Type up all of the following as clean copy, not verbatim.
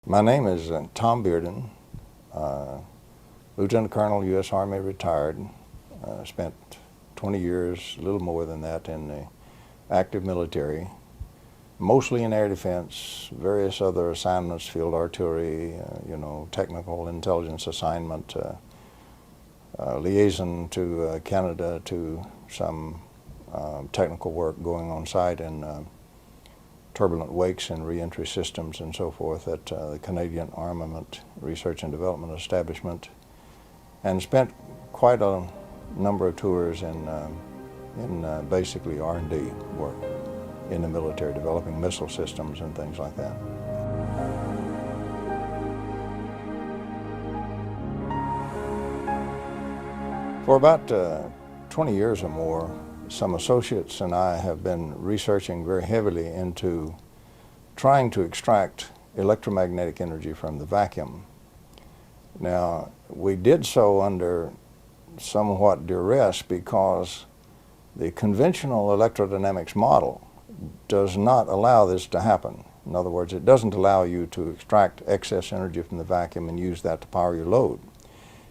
My name is Tom Bearden, Lieutenant Colonel, U.S. Army, retired. Spent 20 years, a little more than that, in the active military, mostly in air defense, various other assignments, field artillery, technical intelligence assignment, liaison to Canada, to some technical work going on site in turbulent wakes and reentry systems and so forth at the Canadian Armament Research and Development Establishment, and spent quite a number of tours in basically R&D work in the military, developing missile systems and things like that. For about 20 years or more, some associates and I have been researching very heavily into trying to extract electromagnetic energy from the vacuum. Now, we did so under somewhat duress because the conventional electrodynamics model does not allow this to happen. In other words, it doesn't allow you to extract excess energy from the vacuum and use that to power your load.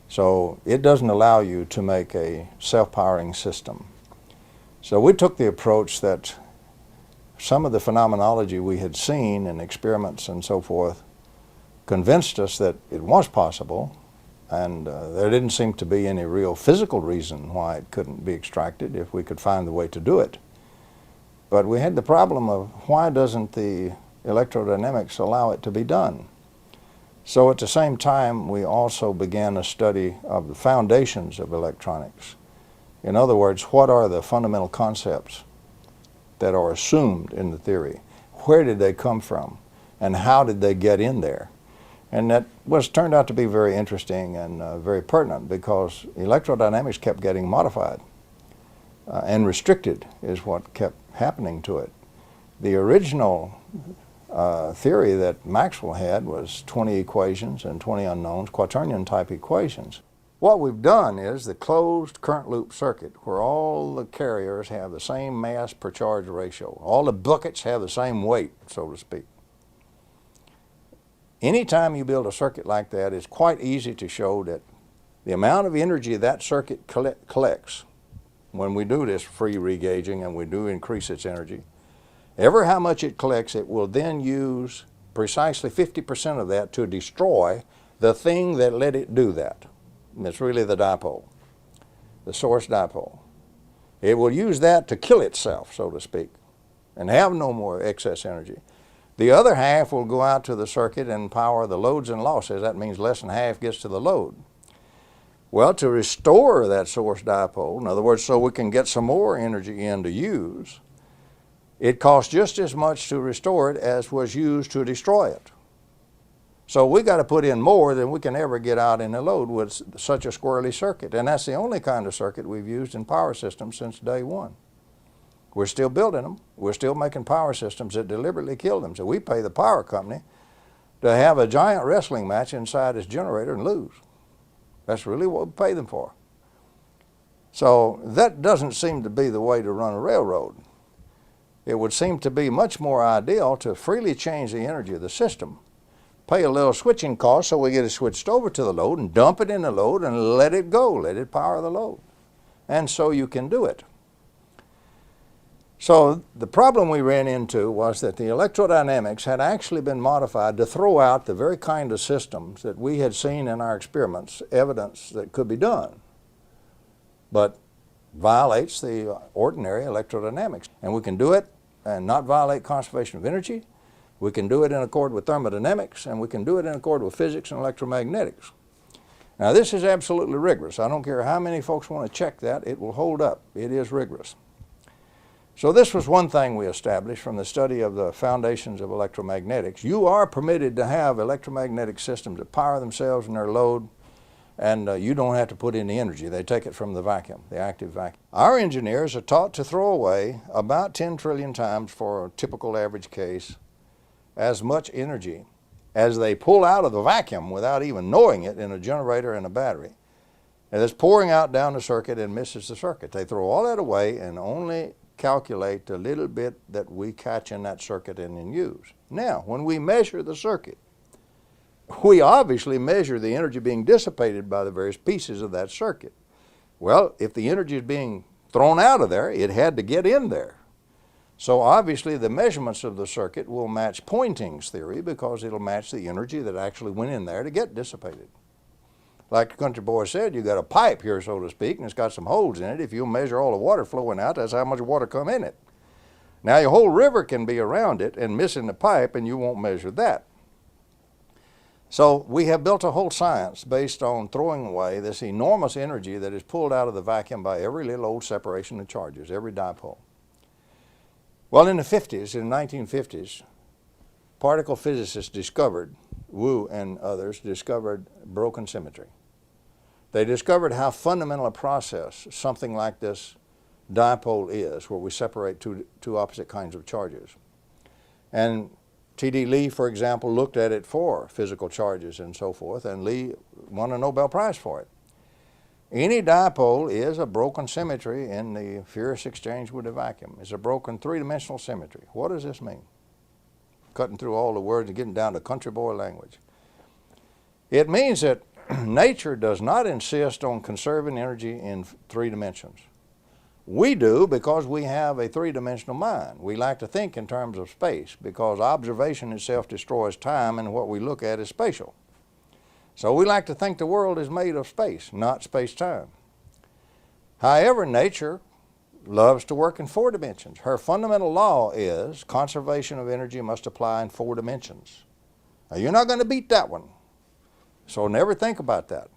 So it doesn't allow you to make a self-powering system. So we took the approach that some of the phenomenology we had seen in experiments and so forth convinced us that it was possible, and there didn't seem to be any real physical reason why it couldn't be extracted if we could find the way to do it. But we had the problem of why doesn't the electrodynamics allow it to be done? So at the same time, we also began a study of the foundations of electronics. In other words, what are the fundamental concepts that are assumed in the theory? Where did they come from? And how did they get in there? And that turned out to be very interesting and very pertinent, because electrodynamics kept getting modified and restricted is what kept happening to it. The original theory that Maxwell had was 20 equations and 20 unknowns, quaternion type equations. What we've done is the closed current loop circuit, where all the carriers have the same mass per charge ratio. All the buckets have the same weight, so to speak. Anytime you build a circuit like that, it's quite easy to show that the amount of energy that circuit collects, when we do this free regauging and we do increase its energy, ever how much it collects, it will then use precisely 50% of that to destroy the thing that let it do that. And it's really the dipole, the source dipole. It will use that to kill itself, so to speak, and have no more excess energy. The other half will go out to the circuit and power the loads and losses. That means less than half gets to the load. Well, to restore that source dipole, in other words, so we can get some more energy in to use, it costs just as much to restore it as was used to destroy it. So we got to put in more than we can ever get out in the load with such a squirrely circuit. And that's the only kind of circuit we've used in power systems since day one. We're still building them. We're still making power systems that deliberately kill them. So we pay the power company to have a giant wrestling match inside this generator and lose. That's really what we pay them for. So that doesn't seem to be the way to run a railroad. It would seem to be much more ideal to freely change the energy of the system, pay a little switching cost so we get it switched over to the load and dump it in the load and let it go, let it power the load. And so you can do it. So the problem we ran into was that the electrodynamics had actually been modified to throw out the very kind of systems that we had seen in our experiments, evidence that could be done, but violates the ordinary electrodynamics. And we can do it and not violate conservation of energy. We can do it in accord with thermodynamics, and we can do it in accord with physics and electromagnetics. Now, this is absolutely rigorous. I don't care how many folks want to check that, it will hold up. It is rigorous. So this was one thing we established from the study of the foundations of electromagnetics. You are permitted to have electromagnetic systems that power themselves and their load, and you don't have to put in the energy. They take it from the vacuum, the active vacuum. Our engineers are taught to throw away about 10 trillion times, for a typical average case, as much energy as they pull out of the vacuum without even knowing it in a generator and a battery. And it's pouring out down the circuit and misses the circuit. They throw all that away and only calculate the little bit that we catch in that circuit and then use. Now, when we measure the circuit, we obviously measure the energy being dissipated by the various pieces of that circuit. Well, if the energy is being thrown out of there, it had to get in there. So obviously the measurements of the circuit will match Poynting's theory because it'll match the energy that actually went in there to get dissipated. Like the country boy said, you got a pipe here, so to speak, and it's got some holes in it. If you measure all the water flowing out, that's how much water come in it. Now your whole river can be around it and missing the pipe, and you won't measure that. So we have built a whole science based on throwing away this enormous energy that is pulled out of the vacuum by every little old separation of charges, every dipole. Well, in the 50s, in the 1950s, particle physicists discovered, Wu and others discovered broken symmetry. They discovered how fundamental a process something like this dipole is, where we separate two opposite kinds of charges. And T.D. Lee, for example, looked at it for physical charges and so forth, and Lee won a Nobel Prize for it. Any dipole is a broken symmetry in the furious exchange with a vacuum. It's a broken three-dimensional symmetry. What does this mean? Cutting through all the words and getting down to country boy language. It means that nature does not insist on conserving energy in three dimensions. We do because we have a three-dimensional mind. We like to think in terms of space because observation itself destroys time and what we look at is spatial. So we like to think the world is made of space, not space-time. However, nature loves to work in four dimensions. Her fundamental law is conservation of energy must apply in four dimensions. Now, you're not going to beat that one, so never think about that.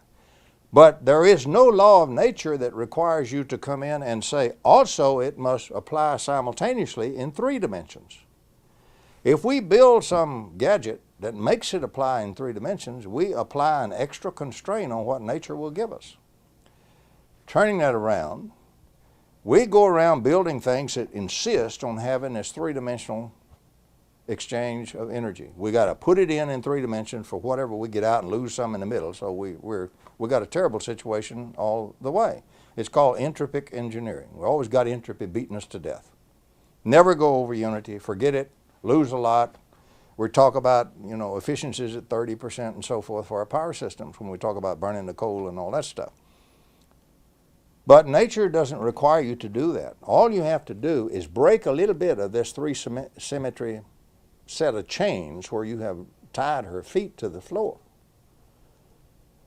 But there is no law of nature that requires you to come in and say, also it must apply simultaneously in three dimensions. If we build some gadget that makes it apply in three dimensions, we apply an extra constraint on what nature will give us. Turning that around, we go around building things that insist on having this three-dimensional exchange of energy. We got to put it in three dimensions for whatever we get out and lose some in the middle, so we got a terrible situation all the way. It's called entropic engineering. We always got entropy beating us to death. Never go over unity, forget it, lose a lot. We talk about, efficiencies at 30% and so forth for our power systems when we talk about burning the coal and all that stuff. But nature doesn't require you to do that. All you have to do is break a little bit of this three symmetry set of chains where you have tied her feet to the floor.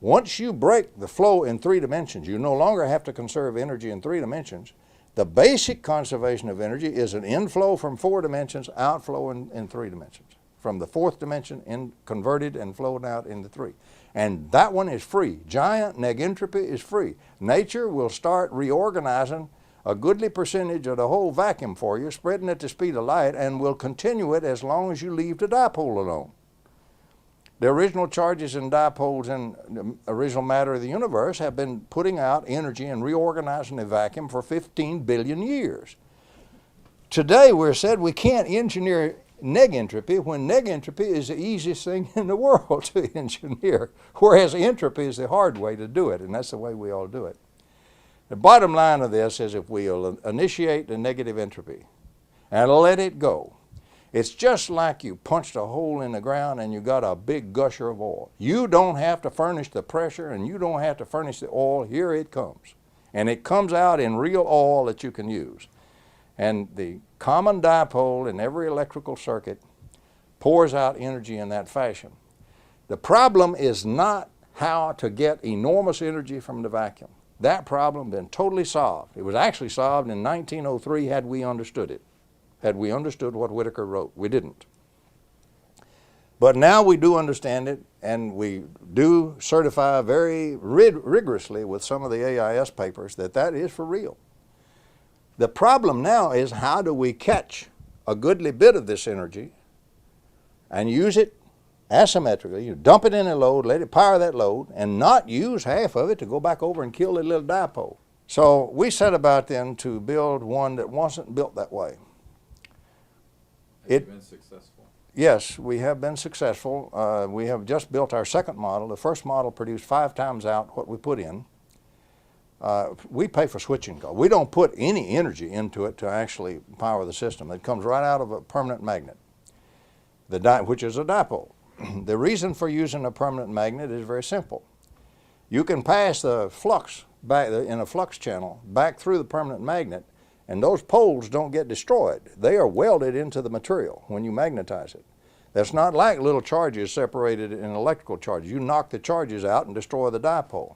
Once you break the flow in three dimensions, you no longer have to conserve energy in three dimensions. The basic conservation of energy is an inflow from four dimensions, outflow in three dimensions. From the fourth dimension converted and flowed out into three. And that one is free. Giant negentropy is free. Nature will start reorganizing a goodly percentage of the whole vacuum for you, spreading at the speed of light, and will continue it as long as you leave the dipole alone. The original charges and dipoles in the original matter of the universe have been putting out energy and reorganizing the vacuum for 15 billion years. Today we're said we can't engineer negentropy when negentropy is the easiest thing in the world to engineer, whereas entropy is the hard way to do it, and that's the way we all do it. The bottom line of this is if we'll initiate the negative entropy and let it go, it's just like you punched a hole in the ground and you got a big gusher of oil. You don't have to furnish the pressure and you don't have to furnish the oil. Here it comes. And it comes out in real oil that you can use. And the common dipole in every electrical circuit pours out energy in that fashion. The problem is not how to get enormous energy from the vacuum. That problem has been totally solved. It was actually solved in 1903 had we understood it. Had we understood what Whittaker wrote. We didn't. But now we do understand it, and we do certify very rigorously with some of the AIS papers that that is for real. The problem now is how do we catch a goodly bit of this energy and use it asymmetrically. You dump it in a load, let it power that load, and not use half of it to go back over and kill the little dipole. So we set about then to build one that wasn't built that way. Have you been successful? Yes, we have been successful. We have just built our second model. The first model produced 5 times out what we put in. We pay for switching costs. We don't put any energy into it to actually power the system. It comes right out of a permanent magnet, which is a dipole. the reason for using a permanent magnet is very simple. You can pass the flux back in a flux channel back through the permanent magnet, and those poles don't get destroyed. They are welded into the material when you magnetize it. That's not like little charges separated in electrical charges. You knock the charges out and destroy the dipole.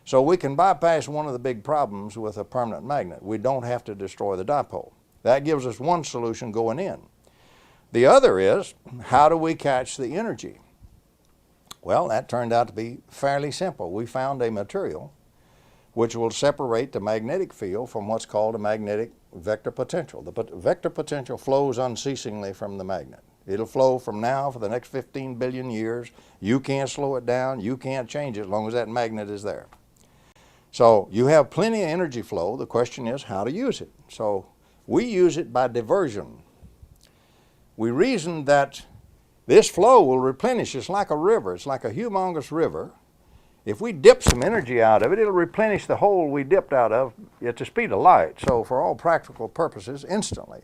So we can bypass one of the big problems with a permanent magnet. We don't have to destroy the dipole. That gives us one solution going in. The other is, how do we catch the energy? Well, that turned out to be fairly simple. We found a material which will separate the magnetic field from what's called a magnetic vector potential. The vector potential flows unceasingly from the magnet. It'll flow from now for the next 15 billion years. You can't slow it down. You can't change it as long as that magnet is there. So you have plenty of energy flow. The question is how to use it. So we use it by diversion. We reasoned that this flow will replenish. It's like a river. It's like a humongous river. If we dip some energy out of it, it'll replenish the hole we dipped out of at the speed of light. So for all practical purposes, instantly.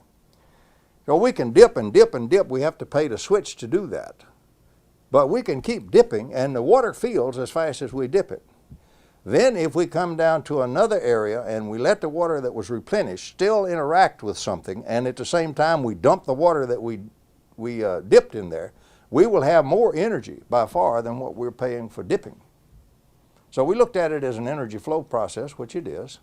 So we can dip and dip and dip. We have to pay to switch to do that. But we can keep dipping, and the water fills as fast as we dip it. Then if we come down to another area and we let the water that was replenished still interact with something, and at the same time we dump the water that we dipped in there, we will have more energy by far than what we're paying for dipping. So we looked at it as an energy flow process, which it is,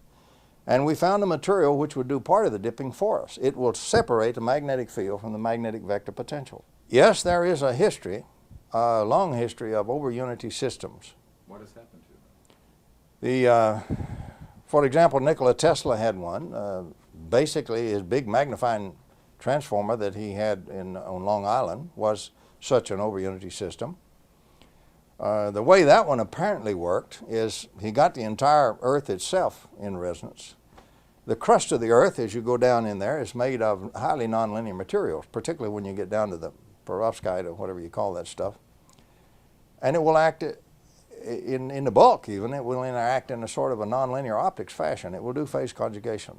and we found a material which would do part of the dipping for us. It will separate the magnetic field from the magnetic vector potential. Yes, there is a history, a long history of over-unity systems. What has happened to them? For example, Nikola Tesla had one. Basically, his big magnifying transformer that he had on Long Island was such an over-unity system. The way that one apparently worked is he got the entire Earth itself in resonance. The crust of the Earth, as you go down in there, is made of highly nonlinear materials, particularly when you get down to the perovskite or whatever you call that stuff. And it will act in the bulk even, it will interact in a sort of a nonlinear optics fashion. It will do phase conjugation.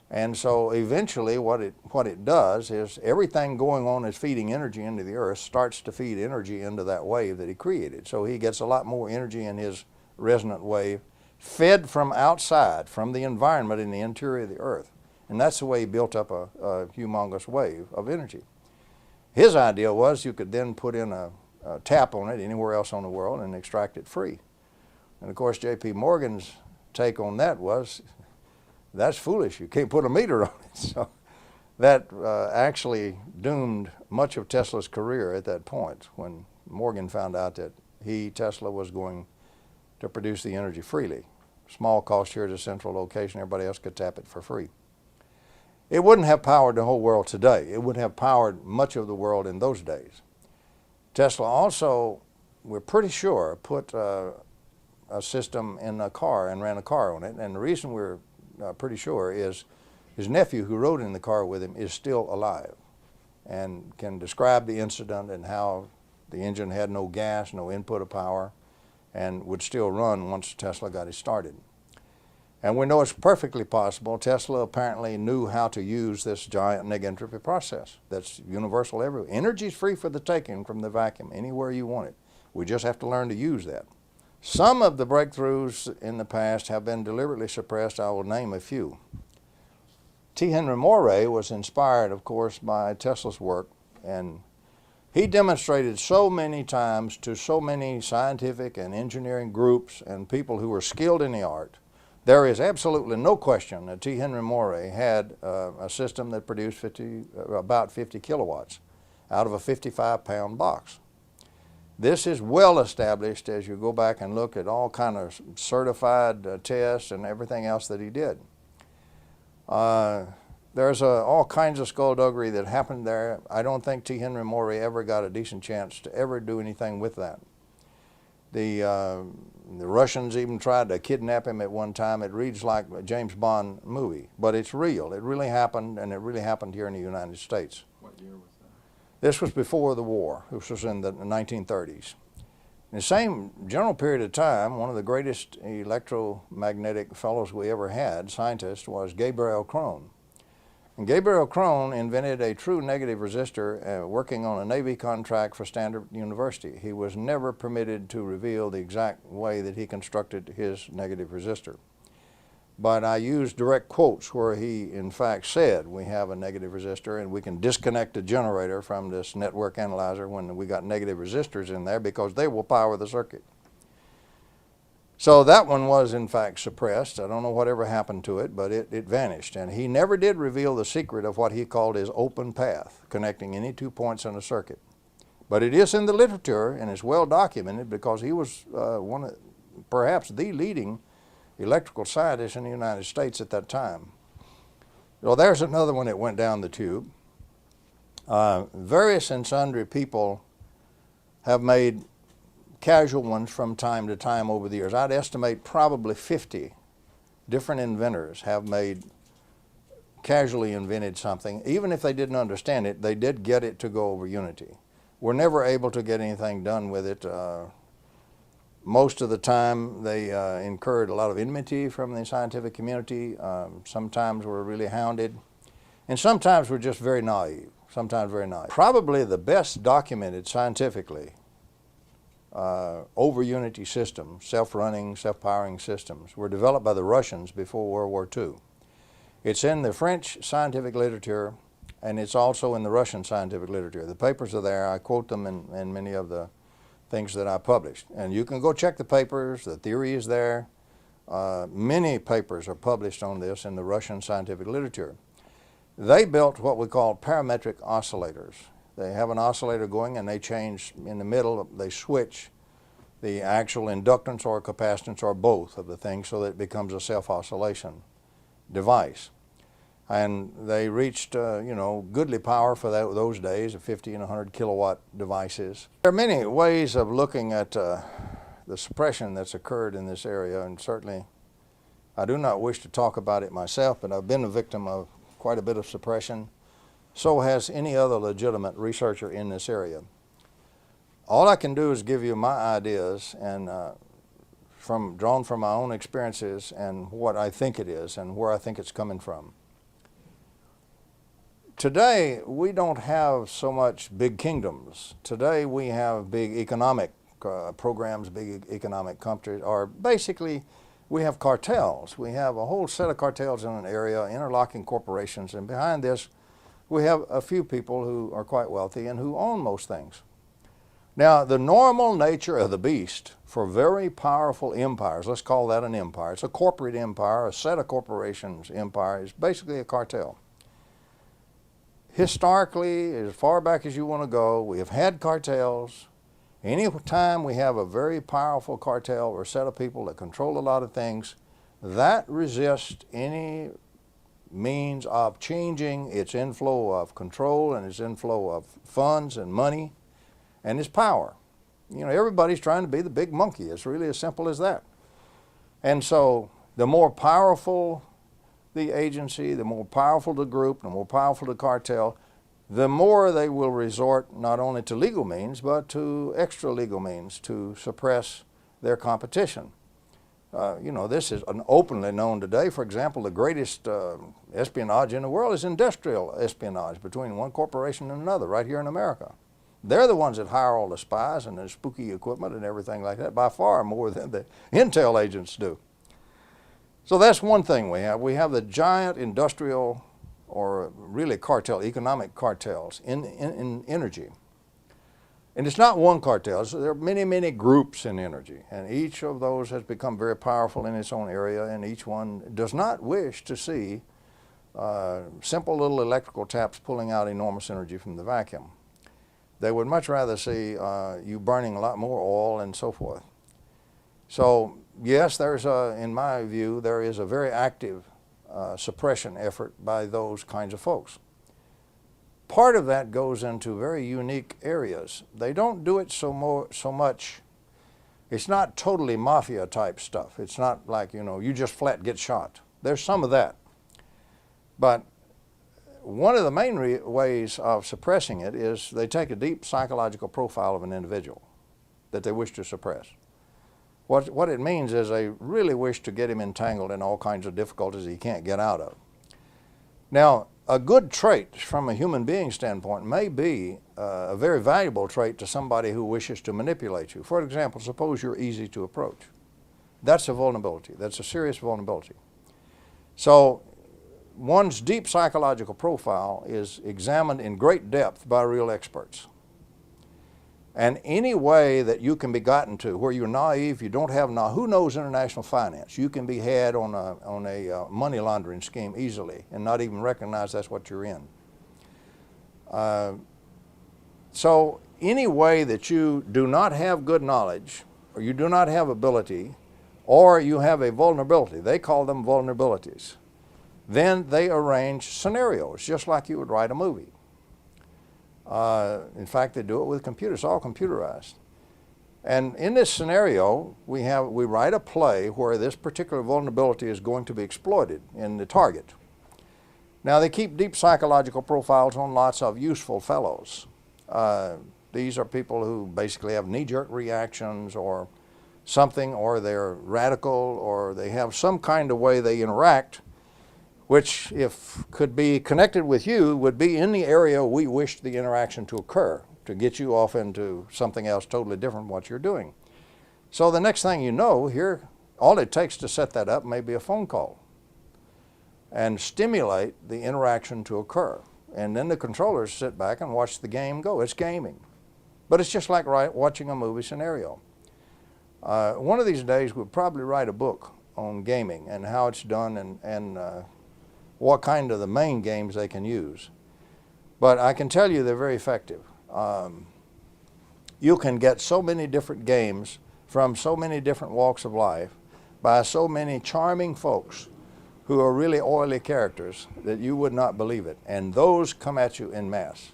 And so eventually what it does is everything going on is feeding energy into the Earth starts to feed energy into that wave that he created. So he gets a lot more energy in his resonant wave fed from outside, from the environment in the interior of the Earth. And that's the way he built up a humongous wave of energy. His idea was you could then put in a tap on it anywhere else on the world and extract it free. And of course J.P. Morgan's take on that was, that's foolish. You can't put a meter on it. So that actually doomed much of Tesla's career at that point when Morgan found out that Tesla, was going to produce the energy freely. Small cost here at a central location, everybody else could tap it for free. It wouldn't have powered the whole world today. It would have powered much of the world in those days. Tesla also, we're pretty sure, put a system in a car and ran a car on it. And the reason we're pretty sure is his nephew who rode in the car with him is still alive and can describe the incident and how the engine had no gas, no input of power, and would still run once Tesla got it started. And we know it's perfectly possible. Tesla apparently knew how to use this giant negentropy process that's universal everywhere. Energy is free for the taking from the vacuum anywhere you want it. We just have to learn to use that. Some of the breakthroughs in the past have been deliberately suppressed. I will name a few. T. Henry Moray was inspired, of course, by Tesla's work, and he demonstrated so many times to so many scientific and engineering groups and people who were skilled in the art. There is absolutely no question that T. Henry Moray had a system that produced about 50 kilowatts out of a 55-pound box. This is well established as you go back and look at all kind of certified tests and everything else that he did. There's all kinds of skullduggery that happened there. I don't think T. Henry Moray ever got a decent chance to ever do anything with that. The Russians even tried to kidnap him at one time. It reads like a James Bond movie, but it's real. It really happened, and it really happened here in the United States. What year was that? This was before the war. This was in the 1930s. In the same general period of time, one of the greatest electromagnetic fellows we ever had, scientist, was Gabriel Krohn. And Gabriel Krohn invented a true negative resistor working on a Navy contract for Stanford University. He was never permitted to reveal the exact way that he constructed his negative resistor. But I used direct quotes where he in fact said we have a negative resistor and we can disconnect the generator from this network analyzer when we got negative resistors in there because they will power the circuit. So that one was in fact suppressed. I don't know whatever happened to it, but it vanished. And he never did reveal the secret of what he called his open path, connecting any 2 points in a circuit. But it is in the literature and is well documented because he was perhaps the leading electrical scientist in the United States at that time. Well, there's another one that went down the tube. Various and sundry people have made casual ones from time to time over the years. I'd estimate probably 50 different inventors have casually invented something. Even if they didn't understand it, they did get it to go over Unity. We're never able to get anything done with it. Most of the time they incurred a lot of enmity from the scientific community. Sometimes we're really hounded. And sometimes we're just very naive. Probably the best documented scientifically over Unity systems, self-running, self-powering systems, were developed by the Russians before World War II. It's in the French scientific literature, and it's also in the Russian scientific literature. The papers are there. I quote them in many of the things that I published. And you can go check the papers. The theory is there. Many papers are published on this in the Russian scientific literature. They built what we call parametric oscillators. They have an oscillator going and they change in the middle, they switch the actual inductance or capacitance or both of the thing so that it becomes a self-oscillation device. And they reached, goodly power for those days of 50 and 100 kilowatt devices. There are many ways of looking at the suppression that's occurred in this area, and certainly I do not wish to talk about it myself, but I've been a victim of quite a bit of suppression. So has any other legitimate researcher in this area. All I can do is give you my ideas and drawn from my own experiences and what I think it is and where I think it's coming from. Today, we don't have so much big kingdoms. Today, we have big economic programs, big economic countries, or basically, we have cartels. We have a whole set of cartels in an area, interlocking corporations, and behind this, we have a few people who are quite wealthy and who own most things. Now, the normal nature of the beast for very powerful empires, let's call that an empire. It's a corporate empire, a set of corporations empire, is basically a cartel. Historically, as far back as you want to go, we have had cartels. Any time we have a very powerful cartel or set of people that control a lot of things, that resists any means of changing its inflow of control and its inflow of funds and money and its power. Everybody's trying to be the big monkey. It's really as simple as that. And so the more powerful the agency, the more powerful the group, the more powerful the cartel, the more they will resort not only to legal means but to extra legal means to suppress their competition. This is openly known today. For example, the greatest espionage in the world is industrial espionage between one corporation and another right here in America. They're the ones that hire all the spies and the spooky equipment and everything like that, by far more than the intel agents do. So that's one thing we have. We have the giant industrial or really economic cartels in energy. And it's not one cartel. So there are many, many groups in energy, and each of those has become very powerful in its own area, and each one does not wish to see simple little electrical taps pulling out enormous energy from the vacuum. They would much rather see you burning a lot more oil and so forth. So yes, in my view, there is a very active suppression effort by those kinds of folks. Part of that goes into very unique areas. They don't do it so much. It's not totally mafia type stuff. It's not like, you just flat get shot. There's some of that. But one of the main ways of suppressing it is they take a deep psychological profile of an individual that they wish to suppress. What it means is they really wish to get him entangled in all kinds of difficulties he can't get out of. Now, a good trait from a human being standpoint may be a very valuable trait to somebody who wishes to manipulate you. For example, suppose you're easy to approach. That's a vulnerability. That's a serious vulnerability. So one's deep psychological profile is examined in great depth by real experts. And any way that you can be gotten to where you're naive, you don't have, who knows international finance? You can be had on a money laundering scheme easily and not even recognize that's what you're in. So any way that you do not have good knowledge, or you do not have ability, or you have a vulnerability, they call them vulnerabilities, then they arrange scenarios just like you would write a movie. In fact, they do it with computers. It's all computerized. And in this scenario, we write a play where this particular vulnerability is going to be exploited in the target. Now, they keep deep psychological profiles on lots of useful fellows. These are people who basically have knee-jerk reactions or something, or they're radical, or they have some kind of way they interact, which, if could be connected with you, would be in the area we wish the interaction to occur, to get you off into something else totally different from what you're doing. So the next thing you know, here, all it takes to set that up may be a phone call and stimulate the interaction to occur. And then the controllers sit back and watch the game go. It's gaming. But it's just like watching a movie scenario. One of these days, we'll probably write a book on gaming and how it's done and what kind of the main games they can use. But I can tell you they're very effective. You can get so many different games from so many different walks of life by so many charming folks who are really oily characters that you would not believe it. And those come at you en masse.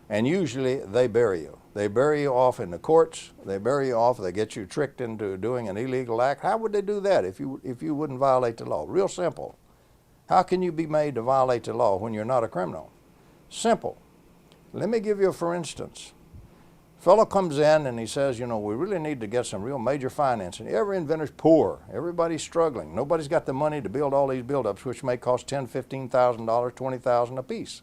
And usually they bury you. They bury you off in the courts. They bury you off. They get you tricked into doing an illegal act. How would they do that if you wouldn't violate the law? Real simple. How can you be made to violate the law when you're not a criminal? Simple. Let me give you a for instance. A fellow comes in and he says, you know, we really need to get some real major financing. Every inventor's poor. Everybody's struggling. Nobody's got the money to build all these build-ups, which may cost $10,000, $15,000, $20,000 a piece.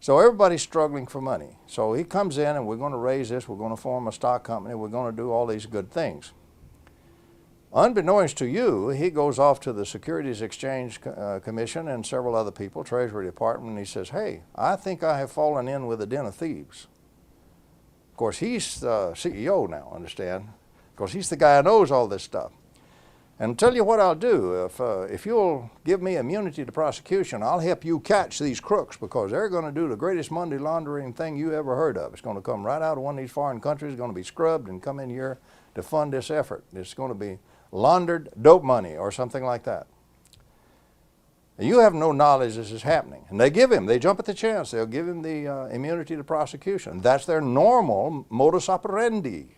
So everybody's struggling for money. So he comes in and we're going to raise this. We're going to form a stock company. We're going to do all these good things. Unbeknownst to you, he goes off to the Securities Exchange Commission and several other people, Treasury Department, and he says, hey, I think I have fallen in with a den of thieves. Of course, he's the CEO now, understand? Of course, he's the guy who knows all this stuff. And I'll tell you what I'll do. If you'll give me immunity to prosecution, I'll help you catch these crooks because they're going to do the greatest money laundering thing you ever heard of. It's going to come right out of one of these foreign countries. It's going to be scrubbed and come in here to fund this effort. It's going to be laundered dope money or something like that. You have no knowledge this is happening. And they jump at the chance. They'll give him the immunity to prosecution. That's their normal modus operandi.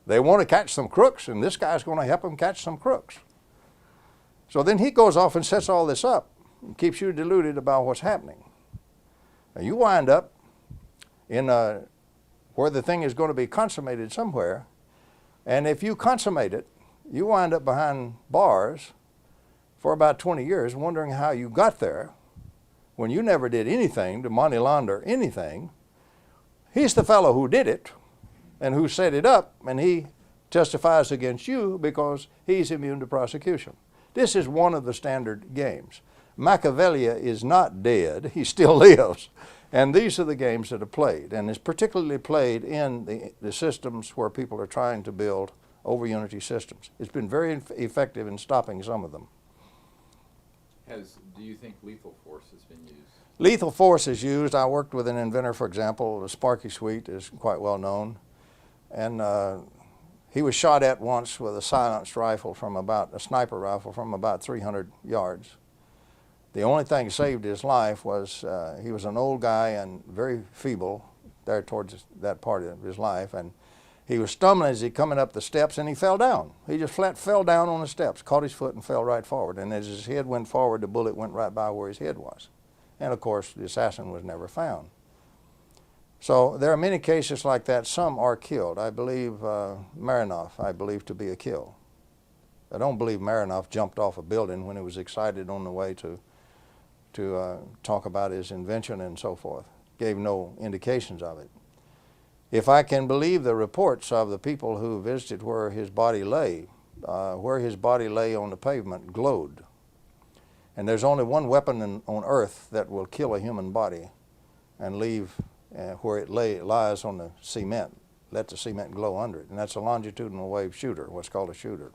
They want to catch some crooks, and this guy's going to help them catch some crooks. So then he goes off and sets all this up and keeps you deluded about what's happening. Now you wind up in where the thing is going to be consummated somewhere, and if you consummate it, you wind up behind bars for about 20 years wondering how you got there when you never did anything to money launder anything. He's the fellow who did it and who set it up, and he testifies against you because he's immune to prosecution. This is one of the standard games. Machiavelli is not dead, he still lives. And these are the games that are played, and it's particularly played in the systems where people are trying to build over Unity systems. It's been very effective in stopping some of them. Do you think lethal force has been used? Lethal force is used. I worked with an inventor, for example, the Sparky Sweet is quite well known. And he was shot at once with a silenced rifle a sniper rifle from about 300 yards. The only thing that saved his life was he was an old guy and very feeble there towards that part of his life. And he was stumbling as he coming up the steps and he fell down. He just flat fell down on the steps, caught his foot and fell right forward. And as his head went forward, the bullet went right by where his head was. And of course, the assassin was never found. So there are many cases like that. Some are killed. I believe Marinoff, I believe to be a kill. I don't believe Marinoff jumped off a building when he was excited on the way to to talk about his invention and so forth. Gave no indications of it. If I can believe the reports of the people who visited where his body lay on the pavement glowed. And there's only one weapon on earth that will kill a human body and leave where it lies on the cement, let the cement glow under it, and that's a longitudinal wave shooter, what's called a shooter.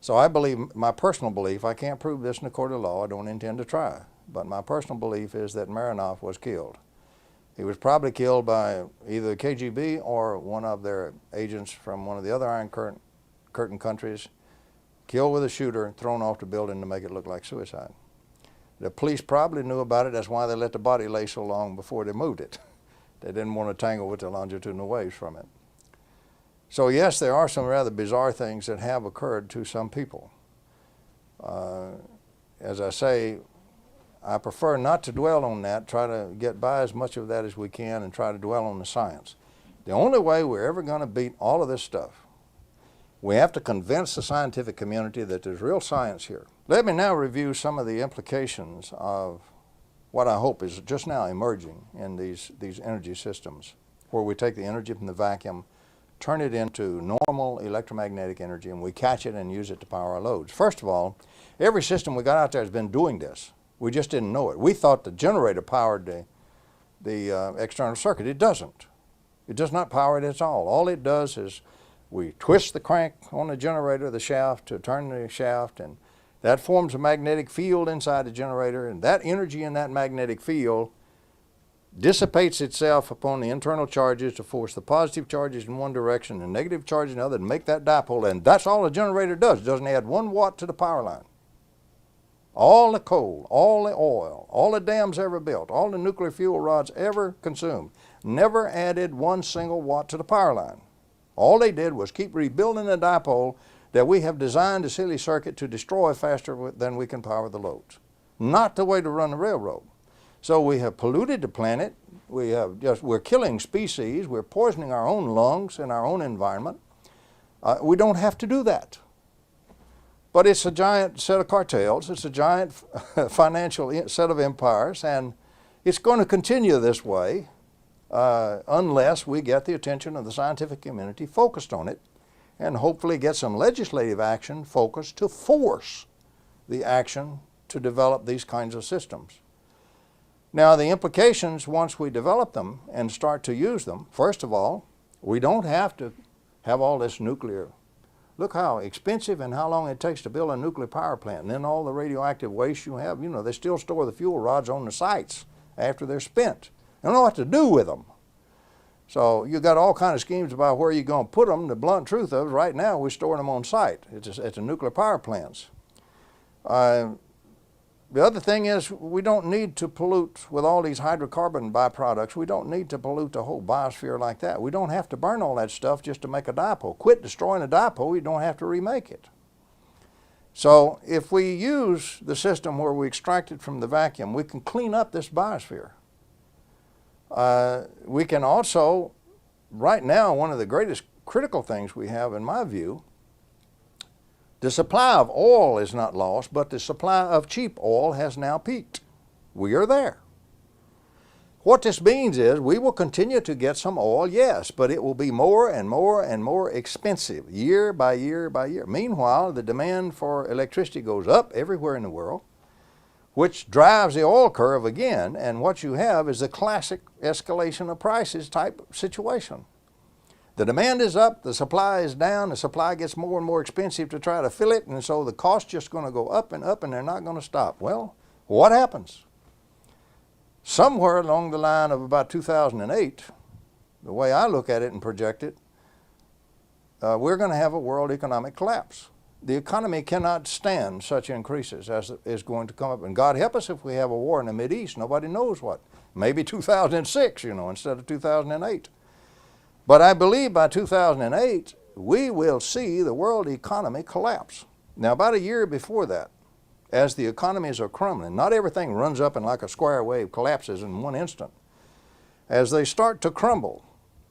So I believe, my personal belief, I can't prove this in a court of law, I don't intend to try, but my personal belief is that Marinov was killed. He was probably killed by either the KGB or one of their agents from one of the other Iron Curtain countries, killed with a shooter, thrown off the building to make it look like suicide. The police probably knew about it, that's why they let the body lay so long before they moved it. They didn't want to tangle with the longitudinal waves from it. So yes, there are some rather bizarre things that have occurred to some people. As I say, I prefer not to dwell on that, try to get by as much of that as we can and try to dwell on the science. The only way we're ever going to beat all of this stuff, we have to convince the scientific community that there's real science here. Let me now review some of the implications of what I hope is just now emerging in these energy systems, where we take the energy from the vacuum, turn it into normal electromagnetic energy, and we catch it and use it to power our loads. First of all, every system we got out there has been doing this. We just didn't know it. We thought the generator powered the external circuit. It doesn't. It does not power it at all. All it does is we twist the crank on the generator, the shaft, to turn the shaft, and that forms a magnetic field inside the generator, and that energy in that magnetic field dissipates itself upon the internal charges to force the positive charges in one direction and negative charges in the other and make that dipole, and that's all the generator does. It doesn't add 1 watt to the power line. All the coal, all the oil, all the dams ever built, all the nuclear fuel rods ever consumed, never added 1 single watt to the power line. All they did was keep rebuilding the dipole that we have designed the silly circuit to destroy faster than we can power the loads. Not the way to run the railroad. So we have polluted the planet, we're killing species, we're poisoning our own lungs and our own environment. We don't have to do that. But it's a giant set of cartels, it's a giant financial set of empires, and it's going to continue this way unless we get the attention of the scientific community focused on it and hopefully get some legislative action focused to force the action to develop these kinds of systems. Now the implications once we develop them and start to use them, first of all, we don't have to have all this nuclear. Look how expensive and how long it takes to build a nuclear power plant, and then all the radioactive waste you have, they still store the fuel rods on the sites after they're spent. They don't know what to do with them. So you got all kinds of schemes about where you're going to put them. The blunt truth of it, right now we're storing them on site at the nuclear power plants. The other thing is we don't need to pollute with all these hydrocarbon byproducts. We don't need to pollute the whole biosphere like that. We don't have to burn all that stuff just to make a dipole. Quit destroying a dipole, you don't have to remake it. So if we use the system where we extract it from the vacuum, we can clean up this biosphere. We can also, right now, one of the greatest critical things we have, in my view, the supply of oil is not lost, but the supply of cheap oil has now peaked. We are there. What this means is we will continue to get some oil, yes, but it will be more and more and more expensive year by year by year. Meanwhile, the demand for electricity goes up everywhere in the world, which drives the oil curve again, and what you have is a classic escalation of prices type situation. The demand is up, the supply is down, the supply gets more and more expensive to try to fill it, and so the cost just going to go up, and they're not going to stop. Well, what happens? Somewhere along the line of about 2008, the way I look at it and project it, we're going to have a world economic collapse. The economy cannot stand such increases as is going to come up. And God help us if we have a war in the Mideast, nobody knows what. Maybe 2006, instead of 2008. But I believe by 2008, we will see the world economy collapse. Now, about a year before that, as the economies are crumbling, not everything runs up and like a square wave collapses in one instant. As they start to crumble,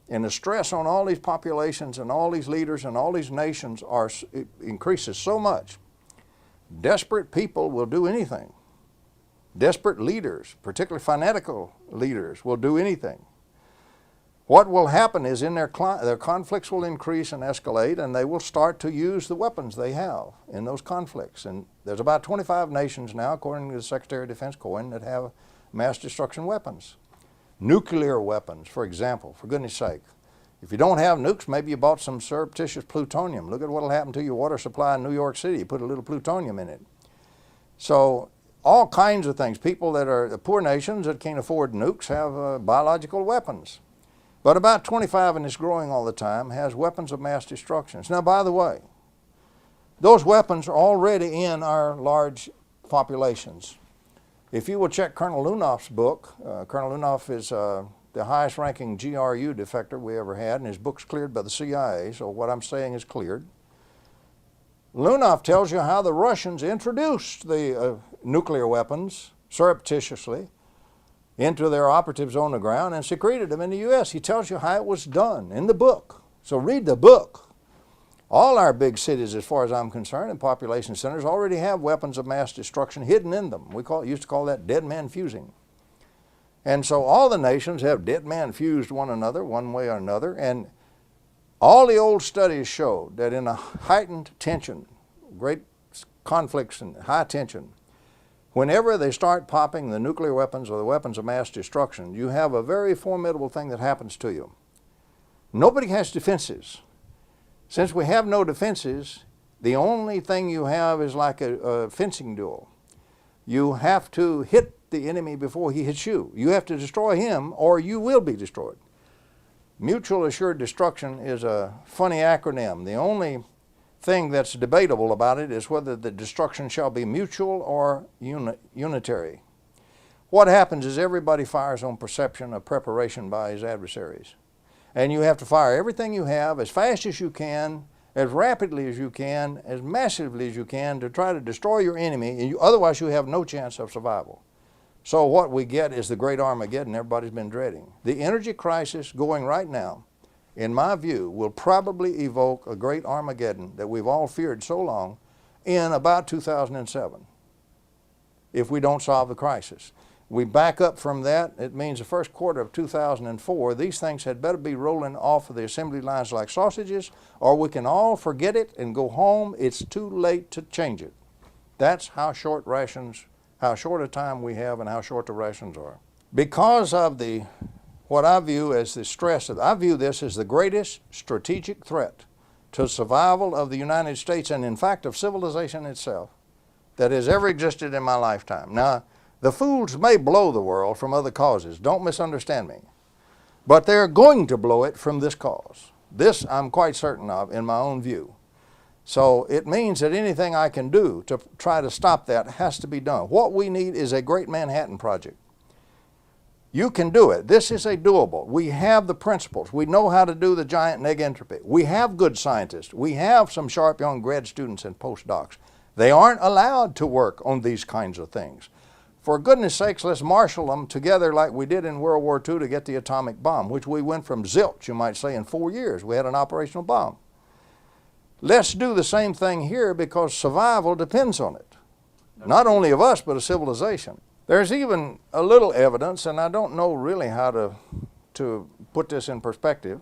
and the stress on all these populations and all these leaders and all these nations increases so much, desperate people will do anything Desperate leaders, particularly fanatical leaders, will do anything. What will happen is their conflicts will increase and escalate, and they will start to use the weapons they have in those conflicts. And there's about 25 nations now, according to the Secretary of Defense Cohen, that have mass destruction weapons. Nuclear weapons, for example, for goodness sake. If you don't have nukes, maybe you bought some surreptitious plutonium. Look at what will happen to your water supply in New York City. You put a little plutonium in it. So all kinds of things. People that are the poor nations that can't afford nukes have biological weapons. But about 25, and it's growing all the time, has weapons of mass destruction. Now, by the way, those weapons are already in our large populations. If you will check Colonel Lunoff's book, Colonel Lunoff is the highest ranking GRU defector we ever had, and his book's cleared by the CIA, so what I'm saying is cleared. Lunoff tells you how the Russians introduced the nuclear weapons surreptitiously into their operatives on the ground and secreted them in the U.S. He tells you how it was done in the book. So read the book. All our big cities, as far as I'm concerned, and population centers already have weapons of mass destruction hidden in them. We used to call that dead man fusing. And so all the nations have dead man fused one another one way or another, and all the old studies showed that in a heightened tension, great conflicts and high tension, whenever they start popping the nuclear weapons or the weapons of mass destruction, you have a very formidable thing that happens to you. Nobody has defenses. Since we have no defenses, the only thing you have is like a fencing duel. You have to hit the enemy before he hits you. You have to destroy him or you will be destroyed. Mutual assured destruction is a funny acronym. The only thing that's debatable about it is whether the destruction shall be mutual or unitary. What happens is everybody fires on perception of preparation by his adversaries. And you have to fire everything you have as fast as you can, as rapidly as you can, as massively as you can to try to destroy your enemy, and otherwise you have no chance of survival. So what we get is the great Armageddon everybody's been dreading. The energy crisis going right now, in my view, will probably evoke a great Armageddon that we've all feared so long in about 2007, if we don't solve the crisis. We back up from that, it means the first quarter of 2004, these things had better be rolling off of the assembly lines like sausages, or we can all forget it and go home. It's too late to change it. That's how short a time we have and how short the rations are. Because of what I view as the stress, I view this as the greatest strategic threat to survival of the United States and in fact of civilization itself that has ever existed in my lifetime. Now, the fools may blow the world from other causes, don't misunderstand me, but they're going to blow it from this cause. This I'm quite certain of in my own view. So it means that anything I can do to try to stop that has to be done. What we need is a great Manhattan Project. You can do it. This is a doable. We have the principles. We know how to do the giant neg entropy. We have good scientists. We have some sharp young grad students and postdocs. They aren't allowed to work on these kinds of things. For goodness sakes, let's marshal them together like we did in World War II to get the atomic bomb, which we went from zilch, you might say, in 4 years. We had an operational bomb. Let's do the same thing here because survival depends on it. Not only of us, but of civilization. There's even a little evidence, and I don't know really how to put this in perspective.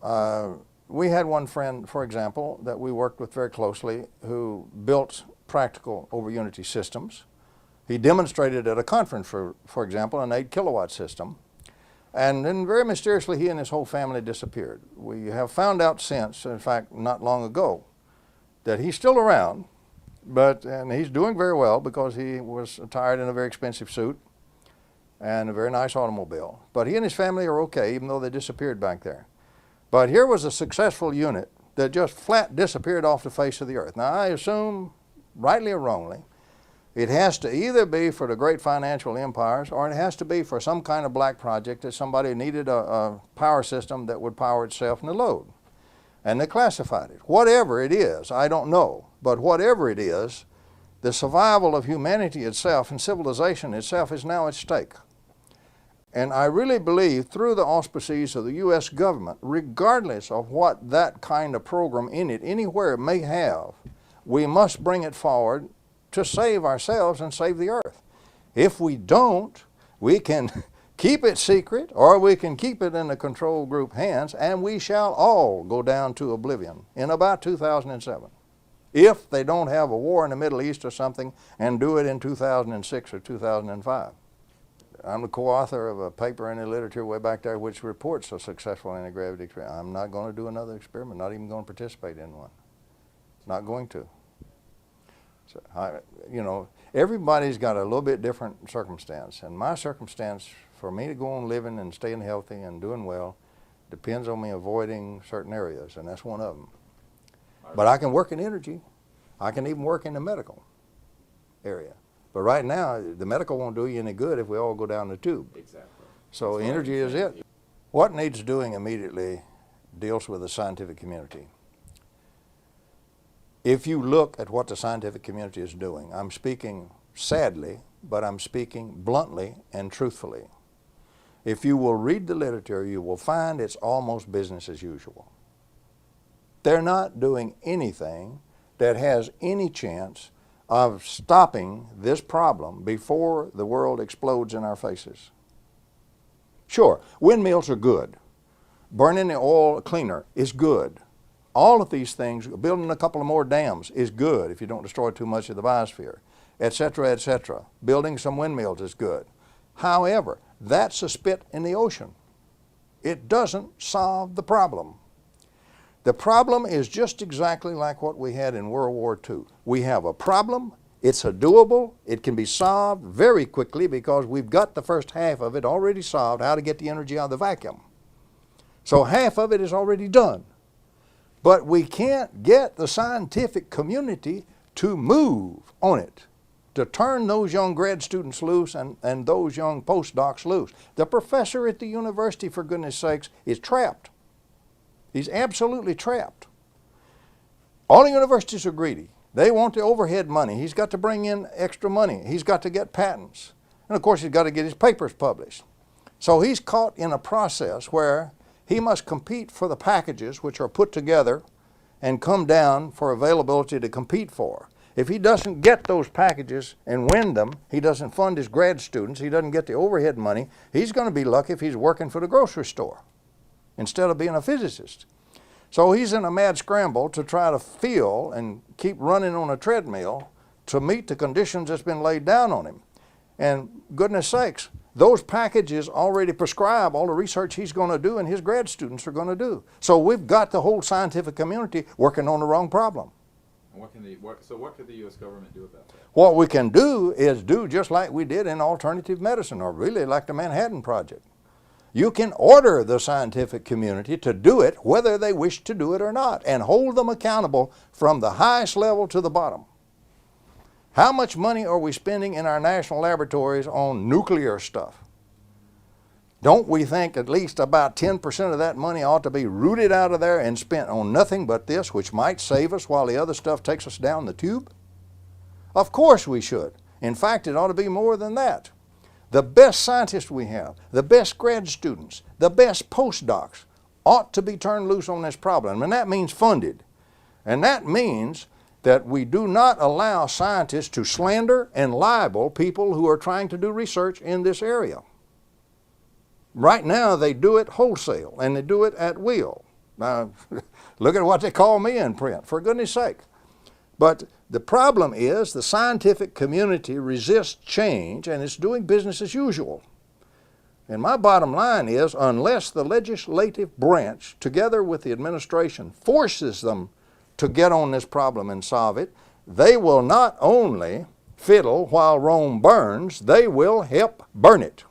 We had one friend, for example, that we worked with very closely who built practical over unity systems. He demonstrated at a conference, for example, an 8 kilowatt system. And then very mysteriously, he and his whole family disappeared. We have found out since, in fact, not long ago, that he's still around, and he's doing very well because he was attired in a very expensive suit and a very nice automobile. But he and his family are okay, even though they disappeared back there. But here was a successful unit that just flat disappeared off the face of the earth. Now, I assume, rightly or wrongly, it has to either be for the great financial empires or it has to be for some kind of black project that somebody needed a power system that would power itself in the load. And they classified it. Whatever it is, I don't know, but whatever it is, the survival of humanity itself and civilization itself is now at stake. And I really believe through the auspices of the U.S. government, regardless of what that kind of program in it anywhere may have, we must bring it forward to save ourselves and save the earth. If we don't, we can keep it secret, or we can keep it in the control group hands, and we shall all go down to oblivion in about 2007. If they don't have a war in the Middle East or something and do it in 2006 or 2005. I'm the co-author of a paper in the literature way back there which reports a successful anti-gravity experiment. I'm not going to do another experiment, not even going to participate in one. Not going to. So, you know, everybody's got a little bit different circumstance, and my circumstance for me to go on living and staying healthy and doing well depends on me avoiding certain areas, and that's one of them. But I can work in energy. I can even work in the medical area. But right now, the medical won't do you any good if we all go down the tube. Exactly. So energy is it. What needs doing immediately deals with the scientific community. If you look at what the scientific community is doing, I'm speaking sadly, but I'm speaking bluntly and truthfully. If you will read the literature, you will find it's almost business as usual. They're not doing anything that has any chance of stopping this problem before the world explodes in our faces. Sure, windmills are good. Burning the oil cleaner is good. All of these things, building a couple of more dams is good if you don't destroy too much of the biosphere, etc., etc. Building some windmills is good. However, that's a spit in the ocean. It doesn't solve the problem. The problem is just exactly like what we had in World War II. We have a problem, it's a doable, it can be solved very quickly because we've got the first half of it already solved, how to get the energy out of the vacuum. So half of it is already done. But we can't get the scientific community to move on it, to turn those young grad students loose and those young postdocs loose. The professor at the university, for goodness sakes, is trapped. He's absolutely trapped. All the universities are greedy. They want the overhead money. He's got to bring in extra money. He's got to get patents. And of course, he's got to get his papers published. So he's caught in a process where he must compete for the packages which are put together and come down for availability to compete for. If he doesn't get those packages and win them, he doesn't fund his grad students, he doesn't get the overhead money, he's going to be lucky if he's working for the grocery store instead of being a physicist. So he's in a mad scramble to try to feel and keep running on a treadmill to meet the conditions that's been laid down on him. And goodness sakes, those packages already prescribe all the research he's going to do and his grad students are going to do. So we've got the whole scientific community working on the wrong problem. And what could the U.S. government do about that? What we can do is do just like we did in alternative medicine, or really like the Manhattan Project. You can order the scientific community to do it whether they wish to do it or not, and hold them accountable from the highest level to the bottom. How much money are we spending in our national laboratories on nuclear stuff? Don't we think at least about 10% of that money ought to be rooted out of there and spent on nothing but this, which might save us while the other stuff takes us down the tube? Of course we should. In fact, it ought to be more than that. The best scientists we have, the best grad students, the best postdocs ought to be turned loose on this problem, and that means funded. And that means that we do not allow scientists to slander and libel people who are trying to do research in this area. Right now they do it wholesale and they do it at will. Now, look at what they call me in print, for goodness sake. But the problem is the scientific community resists change and it's doing business as usual. And my bottom line is, unless the legislative branch, together with the administration, forces them to get on this problem and solve it, they will not only fiddle while Rome burns, they will help burn it.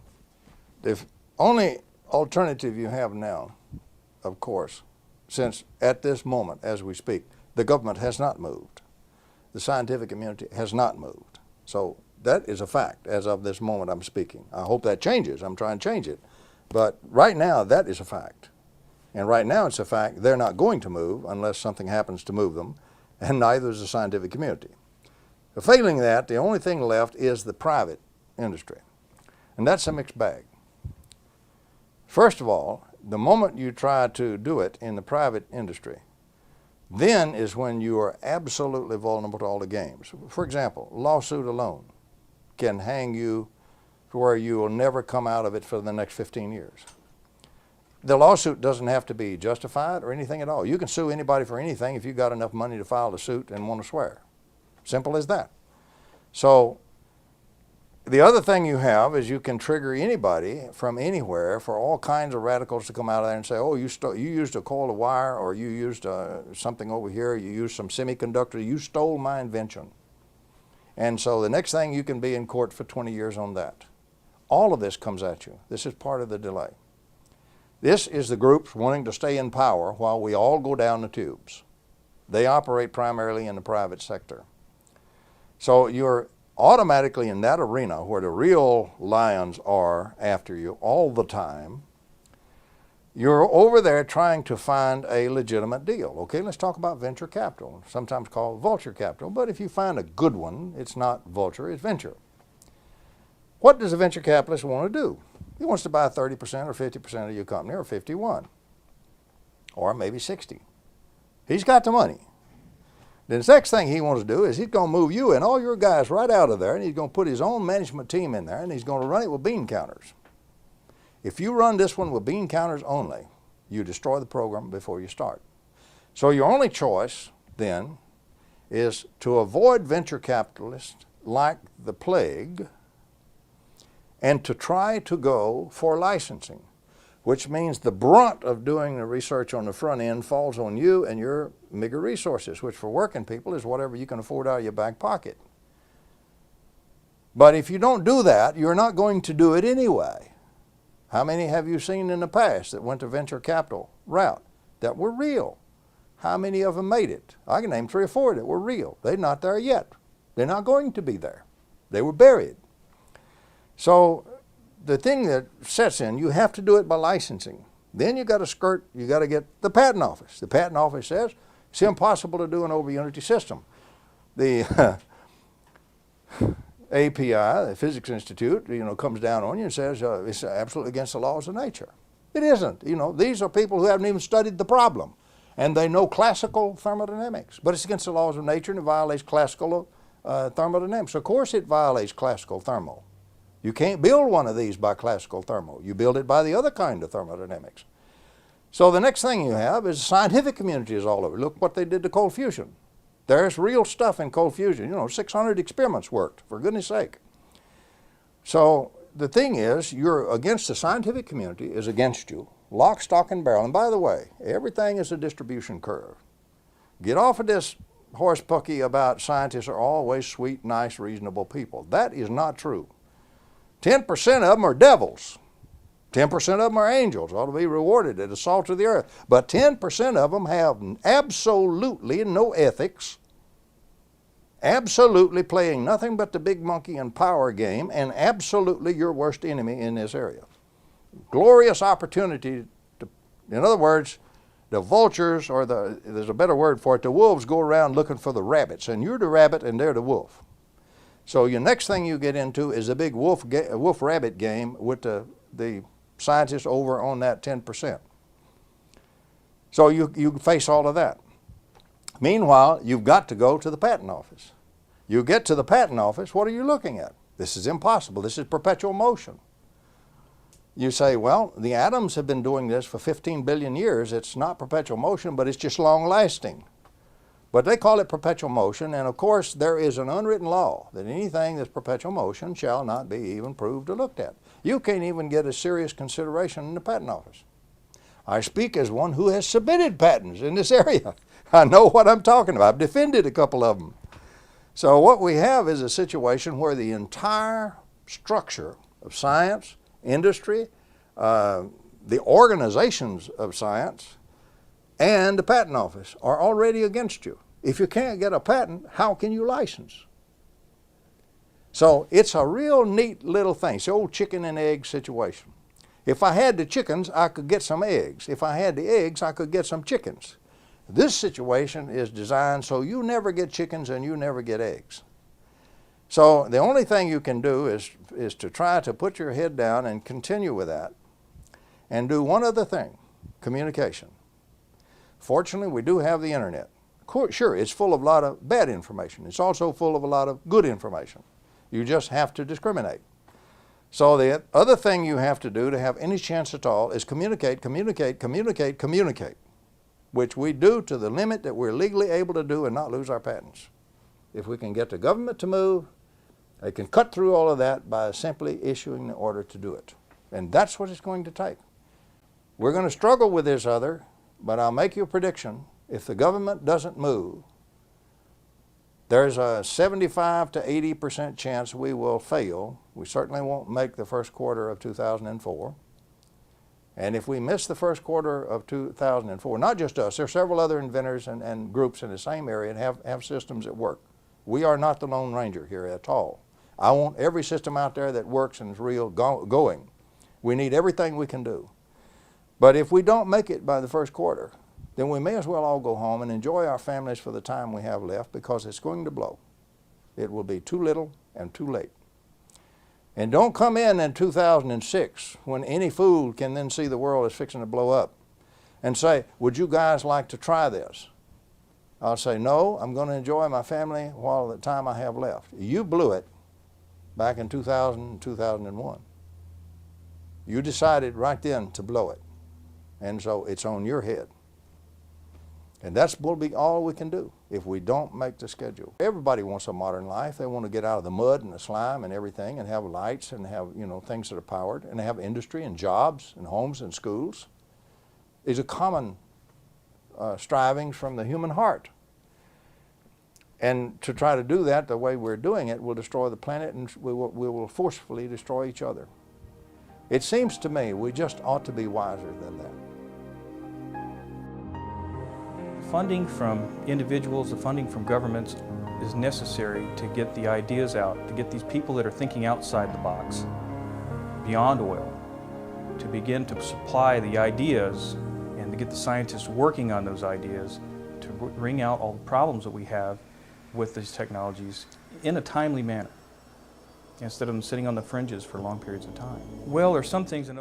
The only alternative you have now, of course, since at this moment as we speak, the government has not moved. The scientific community has not moved. So that is a fact as of this moment I'm speaking. I hope that changes. I'm trying to change it. But right now, that is a fact. And right now it's a fact they're not going to move unless something happens to move them, and neither is the scientific community. So failing that, the only thing left is the private industry. And that's a mixed bag. First of all, the moment you try to do it in the private industry, then is when you are absolutely vulnerable to all the games. For example, lawsuit alone can hang you to where you will never come out of it for the next 15 years. The lawsuit doesn't have to be justified or anything at all. You can sue anybody for anything if you got enough money to file a suit and want to swear. Simple as that. So the other thing you have is you can trigger anybody from anywhere for all kinds of radicals to come out of there and say, oh, you used a coil of wire, or you used something over here, you used some semiconductor, you stole my invention. And so the next thing, you can be in court for 20 years on that. All of this comes at you. This is part of the delay. This is the groups wanting to stay in power while we all go down the tubes. They operate primarily in the private sector. So you're automatically in that arena where the real lions are after you all the time. You're over there trying to find a legitimate deal. Okay, let's talk about venture capital, sometimes called vulture capital, but if you find a good one, it's not vulture, it's venture. What does a venture capitalist want to do? He wants to buy 30% or 50% of your company, or 51, or maybe 60. He's got the money. Then the next thing he wants to do is he's going to move you and all your guys right out of there, and he's going to put his own management team in there, and he's going to run it with bean counters. If you run this one with bean counters only, you destroy the program before you start. So your only choice then is to avoid venture capitalists like the plague and to try to go for licensing, which means the brunt of doing the research on the front end falls on you and your meager resources, which for working people is whatever you can afford out of your back pocket. But if you don't do that, you're not going to do it anyway. How many have you seen in the past that went to venture capital route that were real? How many of them made it? I can name 3 or 4 that were real. They're not there yet. They're not going to be there. They were buried. So the thing that sets in, you have to do it by licensing. Then you got to get the patent office. The patent office says it's impossible to do an over unity system. The API, the Physics Institute, comes down on you and says it's absolutely against the laws of nature. It isn't. These are people who haven't even studied the problem, and they know classical thermodynamics, but it's against the laws of nature and it violates classical thermodynamics. Of course it violates classical thermo. You can't build one of these by classical thermo. You build it by the other kind of thermodynamics. So the next thing you have is the scientific community is all over. Look what they did to cold fusion. There's real stuff in cold fusion. 600 experiments worked, for goodness sake. So the thing is, you're against the scientific community is against you. Lock, stock, and barrel. And by the way, everything is a distribution curve. Get off of this horse pucky about scientists are always sweet, nice, reasonable people. That is not true. 10% of them are devils. 10% of them are angels, ought to be rewarded at the salt of the earth. But 10% of them have absolutely no ethics, absolutely playing nothing but the big monkey and power game, and absolutely your worst enemy in this area. Glorious opportunity to, in other words, the vultures, or there's a better word for it, the wolves go around looking for the rabbits, and you're the rabbit and they're the wolf. So your next thing you get into is a big wolf-rabbit game with the scientists over on that 10%. So you face all of that. Meanwhile, you've got to go to the patent office. You get to the patent office, what are you looking at? This is impossible. This is perpetual motion. You say, well, the atoms have been doing this for 15 billion years. It's not perpetual motion, but it's just long-lasting. But they call it perpetual motion, and of course there is an unwritten law that anything that's perpetual motion shall not be even proved or looked at. You can't even get a serious consideration in the patent office. I speak as one who has submitted patents in this area. I know what I'm talking about. I've defended a couple of them. So what we have is a situation where the entire structure of science, industry, the organizations of science, and the patent office are already against you. If you can't get a patent, how can you license? So it's a real neat little thing. It's the old chicken and egg situation. If I had the chickens, I could get some eggs. If I had the eggs, I could get some chickens. This situation is designed so you never get chickens and you never get eggs. So the only thing you can do is to try to put your head down and continue with that and do one other thing, communication. Fortunately, we do have the internet. Sure, it's full of a lot of bad information. It's also full of a lot of good information. You just have to discriminate. So the other thing you have to do to have any chance at all is communicate, communicate, communicate, communicate, which we do to the limit that we're legally able to do and not lose our patents. If we can get the government to move, they can cut through all of that by simply issuing the order to do it. And that's what it's going to take. We're going to struggle with this other, but I'll make you a prediction. If the government doesn't move, there's a 75 to 80% chance we will fail. We certainly won't make the first quarter of 2004. And if we miss the first quarter of 2004, not just us, there are several other inventors and groups in the same area and have systems that work. We are not the Lone Ranger here at all. I want every system out there that works and is real going. We need everything we can do. But if we don't make it by the first quarter, then we may as well all go home and enjoy our families for the time we have left, because it's going to blow. It will be too little and too late. And don't come in 2006 when any fool can then see the world is fixing to blow up and say, would you guys like to try this? I'll say, no, I'm going to enjoy my family while the time I have left. You blew it back in 2000, 2001. You decided right then to blow it. And so it's on your head. And that will be all we can do if we don't make the schedule. Everybody wants a modern life. They want to get out of the mud and the slime and everything and have lights and have, things that are powered and have industry and jobs and homes and schools. These are common strivings from the human heart. And to try to do that the way we're doing it will destroy the planet, and we will forcefully destroy each other. It seems to me we just ought to be wiser than that. Funding from individuals, the funding from governments is necessary to get the ideas out, to get these people that are thinking outside the box, beyond oil, to begin to supply the ideas and to get the scientists working on those ideas to bring out all the problems that we have with these technologies in a timely manner, instead of them sitting on the fringes for long periods of time. Well, there's some things in